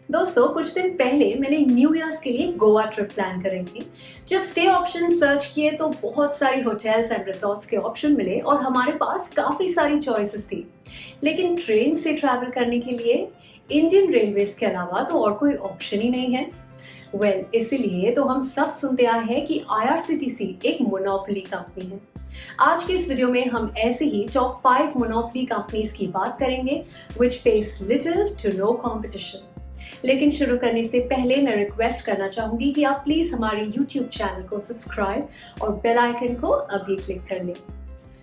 दोस्तों, कुछ दिन पहले मैंने न्यू ईयर्स के लिए गोवा ट्रिप प्लान कर रही थी। जब स्टे ऑप्शन सर्च किए तो बहुत सारी होटल्स एंड रिसोर्ट्स के ऑप्शन मिले और हमारे पास काफी सारी चॉइसेस थी। लेकिन ट्रेन से ट्रैवल करने के लिए इंडियन रेलवेज के अलावा तो और कोई ऑप्शन ही नहीं है। इसीलिए तो हम सब सुनते आए हैं कि आईआरसीटीसी एक मोनोपोली कंपनी है। आज के इस वीडियो में हम ऐसे ही टॉप 5 मोनोपोली कंपनीज की बात करेंगे which face little to no competition। लेकिन शुरू करने से पहले मैं रिक्वेस्ट करना चाहूंगी कि आप प्लीज हमारे YouTube चैनल को सब्सक्राइब और बेल आइकन को अभी क्लिक कर लें।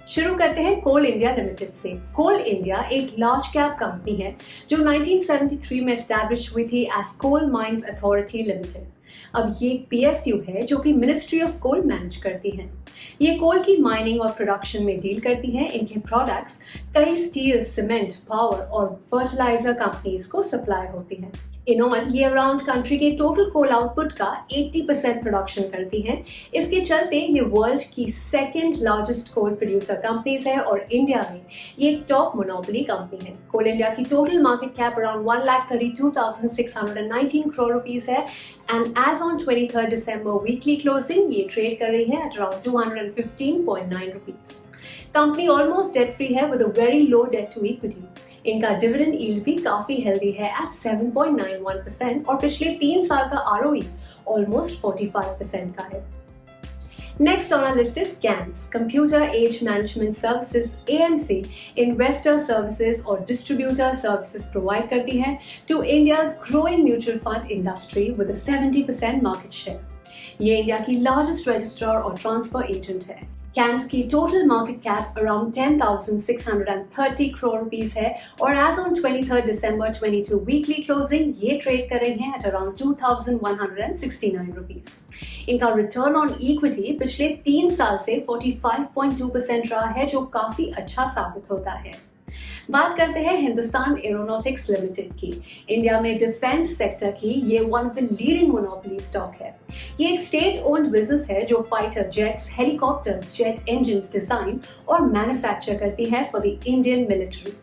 शुरू करते हैं कोल इंडिया लिमिटेड से। कोल इंडिया एक लार्ज कैप कंपनी है जो 1973 में एस्टैब्लिश हुई थी as coal mines authority limited. अब ये एक PSU है जो कि मिनिस्ट्री ऑफ कोल मैनेज करती है। ये कोल की माइनिंग और प्रोडक्शन में डील करती है। इनके प्रोडक्ट्स कई स्टील, सीमेंट, पावर और फर्टिलाइजर कंपनीज को सप्लाई होती हैं। इन ऑल ये अराउंड कंट्री के टोटल कोल आउटपुट का 80% प्रोडक्शन करती है। इसके चलते ये वर्ल्ड की second largest coal producer companies है और इंडिया में ये एक टॉप मोनोपोली कंपनी है। कोल इंडिया की total market cap around 1,32,619 crore rupees है एंड एज ऑन 23 दिसंबर वीकली क्लोजिंग ये ट्रेड कर रही है at around 215.9 rupees. Company almost debt free है with a very low debt to equity. इनका डिविडेंड यील्ड भी काफी हेल्दी है एट 7.91% और पिछले 3 साल का ROE ऑलमोस्ट 45% का है। Next on our list is CAMS, Computer Age Management Services AMC, investor services और distributor services provide करती है to India's growing mutual fund industry with a 70% market share। ये इंडिया की largest registrar और transfer agent है। CAMS की total market cap around 10,630 crore rupees है और as on 23 December 22 weekly closing ये ट्रेड कर रहे हैं एट अराउंड 2,169 रुपीस। इनका रिटर्न ऑन इक्विटी पिछले 3 साल से 45.2% रहा है जो काफी अच्छा साबित होता है। बात करते हैं हिंदुस्तान एरोनॉटिक्स लिमिटेड की। इंडिया में डिफेंस सेक्टर की ये one of the leading monopoly stock है। ये एक स्टेट ओन्ड बिजनेस है जो fighter jets, helicopters, jet engines design और मैन्युफैक्चर करती है फॉर द इंडियन मिलिट्री।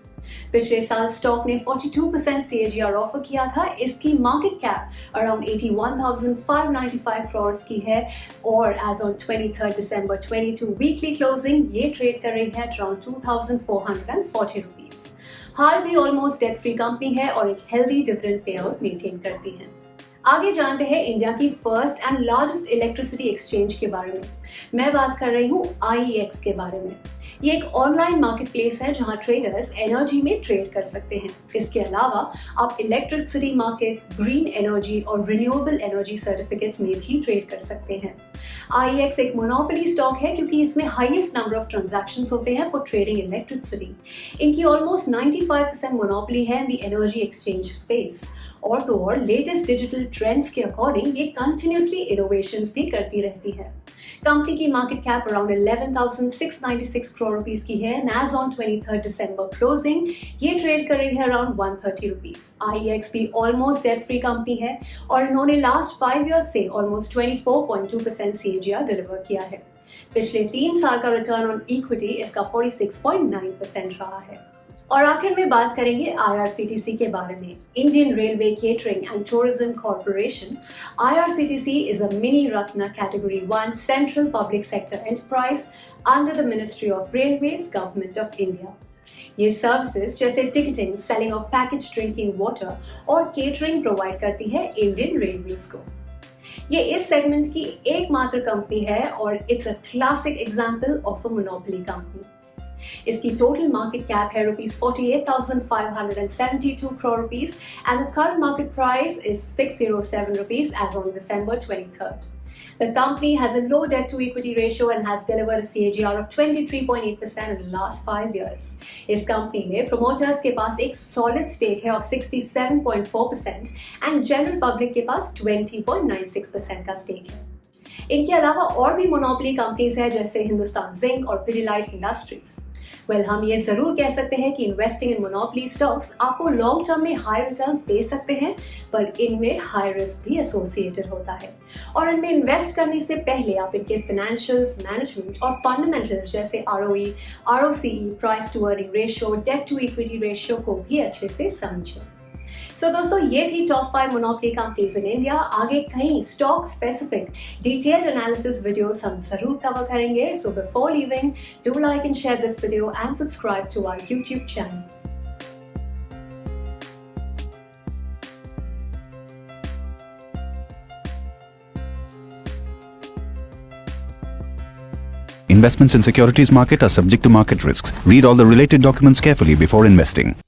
पिछले साल स्टॉक ने 42% CAGR ऑफर किया था। इसकी मार्केट कैप अराउंड 81,595 करोड़ की है और as on 23 December 22 weekly closing ये ट्रेड कर रही है अराउंड 2,440 रुपीस। हाल भी ऑलमोस्ट डेट फ्री कंपनी है और एक healthy dividend pay out maintain करती है। आगे जानते हैं इंडिया की first and largest electricity exchange के बारे में। मैं बात कर रही हूँ IEX के बारे में। ये एक ऑनलाइन मार्केट प्लेस है जहां ट्रेडर्स एनर्जी में ट्रेड कर सकते हैं। इसके अलावा आप इलेक्ट्रिसिटी मार्केट, ग्रीन एनर्जी और रिन्यूएबल एनर्जी सर्टिफिकेट्स में भी ट्रेड कर सकते हैं। IEX एक मोनोपोली स्टॉक है क्योंकि इसमें हाईएस्ट नंबर ऑफ ट्रांजैक्शंस होते हैं फॉर ट्रेडिंग इलेक्ट्रिसिटी। इनकी ऑलमोस्ट 95% मोनोपोली है in the energy exchange space. और तो और लेटेस्ट डिजिटल ट्रेंड्स के अकॉर्डिंग ये कंटिन्यूसली इनोवेशंस भी करती रहती है। कंपनी की market cap around 11,696 crore rupees की है and as on 23 December closing ये ट्रेड कर रही है अराउंड 130 रुपीस। IEX भी ऑलमोस्ट डेट फ्री कंपनी है और इन्होंने लास्ट 5 इयर्स से ऑलमोस्ट 24.2% CAGR डिलीवर किया है। पिछले 3 साल का रिटर्न ऑन इक्विटी इसका 46.9% रहा है। और आखिर में बात करेंगे IRCTC के बारे में। Indian railway catering and tourism corporation IRCTC is a mini Ratna Category 1 central public sector enterprise under the Ministry of Railways, Government of India। ये सर्विसेज जैसे ticketing, selling of package drinking water और catering provide करती है Indian railways को। ये इस segment की एकमात्र कंपनी है और it's a classic example of a monopoly company. इसकी टोटल मार्केट कैप है rupees 48,572 crore rupees and the current market price is 607 rupees as on December 23rd. The company has a low debt to equity ratio and has delivered a CAGR of 23.8% in the last 5 years. इस company में promoters के पास एक solid stake है of 67.4% and general public के पास 20.96% का stake है। इनके अलावा और भी मोनोपोली कंपनीज है जैसे हिंदुस्तान जिंक और पिडिलाइट इंडस्ट्रीज। हम ये जरूर कह सकते हैं कि इन्वेस्टिंग इन मोनोपोली स्टॉक्स आपको लॉन्ग टर्म में हाई रिटर्न्स दे सकते हैं, पर इनमें हाई रिस्क भी एसोसिएटेड होता है और इनमें इन्वेस्ट करने से पहले आप इनके फाइनेंशियल्स, मैनेजमेंट और फंडामेंटल्स जैसे ROE, ROCE, price to earning ratio, debt to equity ratio को भी अच्छे से समझें। सो दोस्तों ये थी top 5 monopoly companies in India. आगे कई stock specific detailed analysis videos हम जरूर कवर करेंगे। So before leaving, do like and share this video and subscribe to our YouTube channel. Investments in securities market are subject to market risks. Read all the related documents carefully before investing.